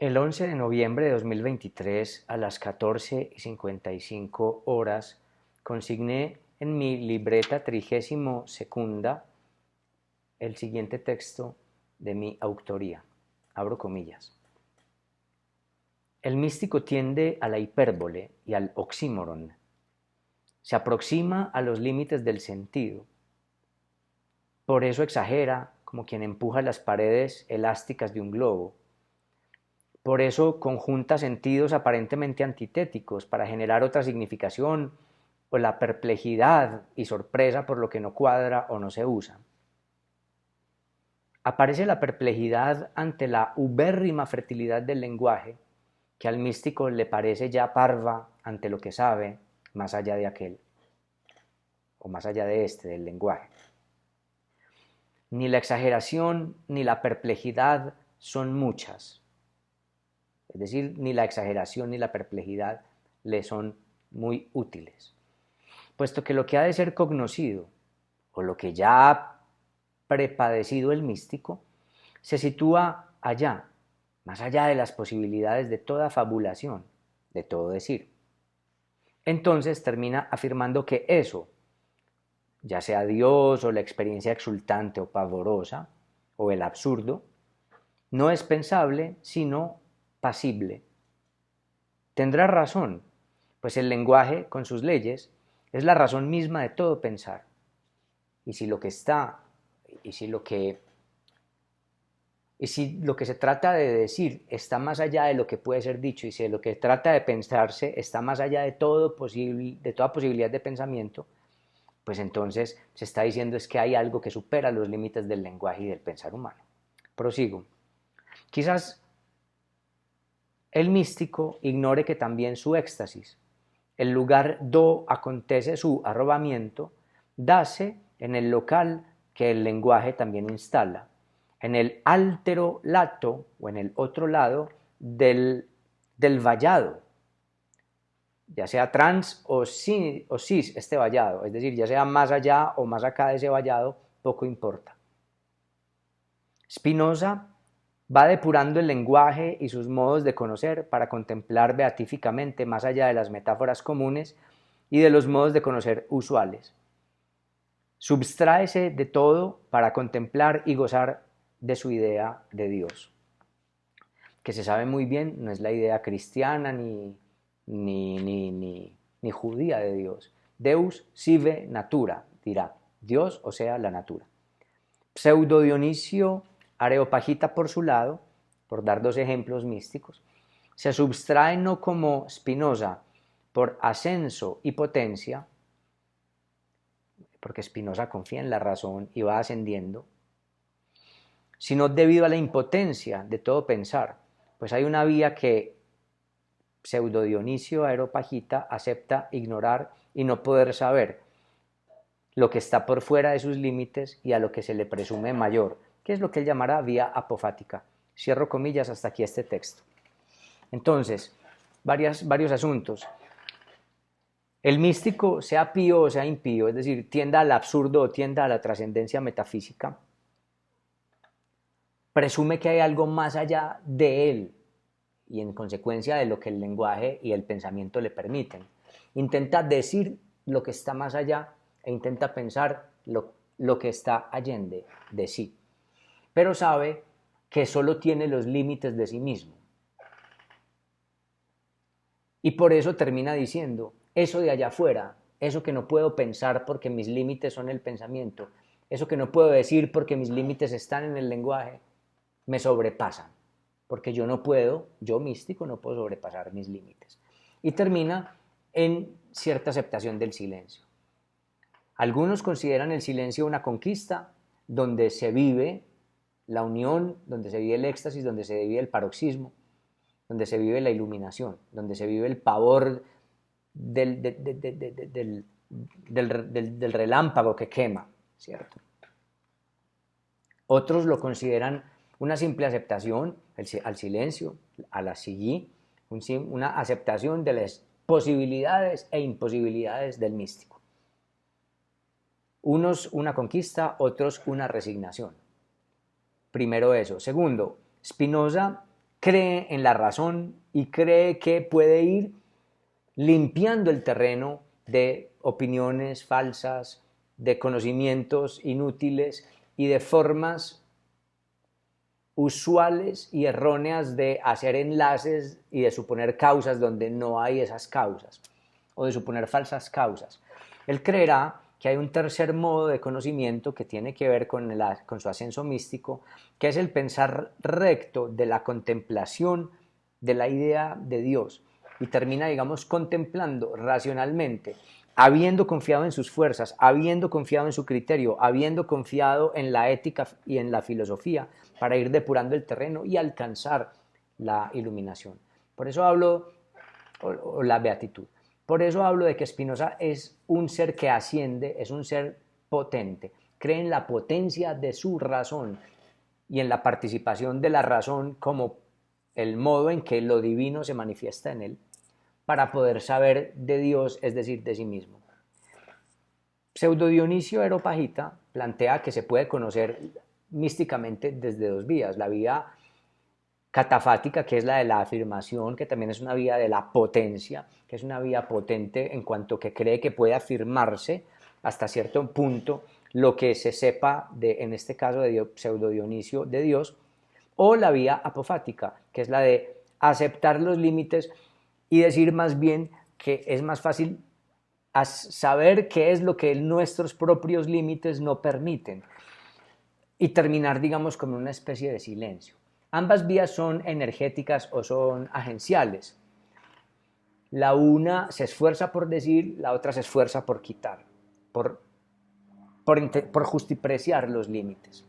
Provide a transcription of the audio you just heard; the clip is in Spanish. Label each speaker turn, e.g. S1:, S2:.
S1: El 11 de noviembre de 2023 a las 14:55 consigné en mi libreta 32ª el siguiente texto de mi autoría. Abro comillas. El místico tiende a la hipérbole y al oxímoron. Se aproxima a los límites del sentido. Por eso exagera como quien empuja las paredes elásticas de un globo. Por eso conjunta sentidos aparentemente antitéticos para generar otra significación o la perplejidad y sorpresa por lo que no cuadra o no se usa. Aparece la perplejidad ante la ubérrima fertilidad del lenguaje, que al místico le parece ya parva ante lo que sabe más allá de aquel, o más allá de este, del lenguaje. Ni la exageración ni la perplejidad son muchas. Es decir, ni la exageración ni la perplejidad le son muy útiles, puesto que lo que ha de ser cognoscido, o lo que ya ha prepadecido el místico, se sitúa allá, más allá de las posibilidades de toda fabulación, de todo decir. Entonces termina afirmando que eso, ya sea Dios o la experiencia exultante o pavorosa, o el absurdo, no es pensable, sino pasible. Tendrá razón, pues el lenguaje, con sus leyes, es la razón misma de todo pensar. Y si lo que está, y si lo que, y si lo que se trata de decir está más allá de lo que puede ser dicho, y si lo que trata de pensarse está más allá de todo de toda posibilidad de pensamiento, pues entonces se está diciendo es que hay algo que supera los límites del lenguaje y del pensar humano. Prosigo. Quizás el místico ignore que también su éxtasis, el lugar do acontece su arrobamiento, dase en el local que el lenguaje también instala, en el altero lato o en el otro lado del vallado, ya sea trans o cis este vallado, es decir, ya sea más allá o más acá de ese vallado, poco importa. Spinoza va depurando el lenguaje y sus modos de conocer para contemplar beatíficamente más allá de las metáforas comunes y de los modos de conocer usuales. Substráese de todo para contemplar y gozar de su idea de Dios, que se sabe muy bien no es la idea cristiana ni judía de Dios. Deus sive natura, dirá, Dios, o sea, la natura. Pseudo Dionisio Areopagita, por su lado, por dar dos ejemplos místicos, se subtrae no como Spinoza por ascenso y potencia, porque Spinoza confía en la razón y va ascendiendo, sino debido a la impotencia de todo pensar, pues hay una vía que Pseudo Dionisio Areopagita acepta ignorar y no poder saber, lo que está por fuera de sus límites y a lo que se le presume mayor, que es lo que él llamará vía apofática. Cierro comillas hasta aquí este texto. Entonces, varios asuntos. El místico, sea pío o sea impío, es decir, tienda al absurdo o tienda a la trascendencia metafísica, presume que hay algo más allá de él y en consecuencia de lo que el lenguaje y el pensamiento le permiten. Intenta decir lo que está más allá e intenta pensar lo que está allende de sí, pero sabe que solo tiene los límites de sí mismo. Y por eso termina diciendo, eso de allá afuera, eso que no puedo pensar porque mis límites son el pensamiento, eso que no puedo decir porque mis límites están en el lenguaje, me sobrepasan, porque yo no puedo, yo místico no puedo sobrepasar mis límites. Y termina en cierta aceptación del silencio. Algunos consideran el silencio una conquista donde se vive la unión, donde se vive el éxtasis, donde se vive el paroxismo, donde se vive la iluminación, donde se vive el pavor del relámpago que quema, ¿cierto? Otros lo consideran una simple aceptación al silencio, a la sillí, una aceptación de las posibilidades e imposibilidades del místico. Unos una conquista, otros una resignación. Primero eso. Segundo, Spinoza cree en la razón y cree que puede ir limpiando el terreno de opiniones falsas, de conocimientos inútiles y de formas usuales y erróneas de hacer enlaces y de suponer causas donde no hay esas causas, o de suponer falsas causas. Él creerá que hay un tercer modo de conocimiento que tiene que ver con su ascenso místico, que es el pensar recto de la contemplación de la idea de Dios, y termina, digamos, contemplando racionalmente, habiendo confiado en sus fuerzas, habiendo confiado en su criterio, habiendo confiado en la ética y en la filosofía, para ir depurando el terreno y alcanzar la iluminación. Por eso hablo, o la beatitud. Por eso hablo de que Spinoza es un ser que asciende, es un ser potente, cree en la potencia de su razón y en la participación de la razón como el modo en que lo divino se manifiesta en él para poder saber de Dios, es decir, de sí mismo. Pseudo Dionisio Areopagita plantea que se puede conocer místicamente desde dos vías: la vía catafática, que es la de la afirmación, que también es una vía de la potencia, que es una vía potente en cuanto que cree que puede afirmarse hasta cierto punto lo que se sepa de, en este caso de Pseudo Dionisio, de Dios, o la vía apofática, que es la de aceptar los límites y decir más bien que es más fácil saber qué es lo que nuestros propios límites no permiten y terminar, digamos, con una especie de silencio. Ambas vías son energéticas o son agenciales. La una se esfuerza por decir, la otra se esfuerza por quitar, por justipreciar los límites.